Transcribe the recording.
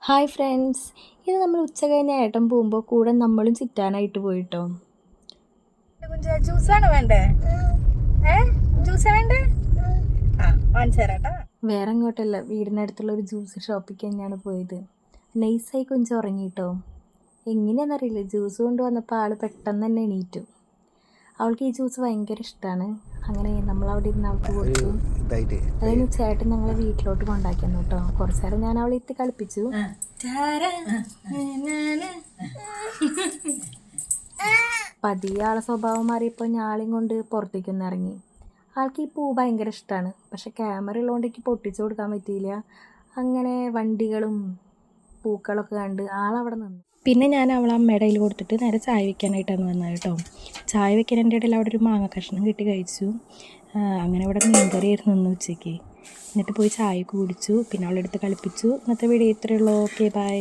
Hi friends, ഇത് നമ്മൾ ഉച്ച കഴിഞ്ഞ ഏട്ടൻ പോകുമ്പോൾ കൂടെ നമ്മളും ചിറ്റാനായിട്ട് പോയിട്ടോ. ജ്യൂസാണ് വേണ്ടേ? ജ്യൂസ് വേണ്ടേ? വേറെ അങ്ങോട്ടല്ല, വീടിനടുത്തുള്ള ഒരു ജ്യൂസ് ഷോപ്പിൽ തന്നെയാണ് പോയത്. നൈസായി കൊഞ്ചം ഉറങ്ങിയിട്ടോ. എങ്ങനെയാണെന്നറിയില്ല, ജ്യൂസ് കൊണ്ടുവന്നപ്പോൾ ആൾ പെട്ടെന്ന് തന്നെ എണീറ്റു. അവൾക്ക് ഈ ജ്യൂസ് ഭയങ്കര ഇഷ്ടമാണ്. അങ്ങനെ നമ്മളവിടെ ഇരുന്ന് അവൾക്ക് കൊടുത്തു. അതിന് ചേട്ടൻ ഞങ്ങളെ വീട്ടിലോട്ട് കൊണ്ടാക്കി തന്നു കേട്ടോ. കുറച്ച് നേരം ഞാൻ അവളെ എത്തി കളിപ്പിച്ചു. പതിയെ ആളെ സ്വഭാവം മാറിയപ്പോൾ ഞാളെയും കൊണ്ട് പുറത്തേക്കൊന്ന് ഇറങ്ങി. ആൾക്ക് ഈ പൂ ഭയങ്കര ഇഷ്ടമാണ്. പക്ഷെ ക്യാമറ ഉള്ളതുകൊണ്ട് എനിക്ക് പൊട്ടിച്ചു കൊടുക്കാൻ പറ്റിയില്ല. അങ്ങനെ വണ്ടികളും പൂക്കളൊക്കെ കണ്ട് ആളവിടെ നിന്നു. പിന്നെ ഞാൻ അവളെ അമ്മയുടെ കയ്യിൽ കൊടുത്തിട്ട് നേരെ ചായ വെക്കാനായിട്ടാണ് വന്നത് കേട്ടോ. ചായ വെക്കാനതിൻ്റെ ഇടയിൽ അവിടെ ഒരു മാങ്ങ കഷ്ണം കിട്ടി കഴിച്ചു. അങ്ങനെ ഇവിടെ മീൻകറി ആയിരുന്നു ഇന്ന് ഉച്ചയ്ക്ക്. എന്നിട്ട് പോയി ചായ കുടിച്ചു. പിന്നെ അവളെടുത്ത് കളിപ്പിച്ചു. ഇന്നത്തെ വീഡിയോ ഇത്രയേ ഉള്ളൂ. Okay, by.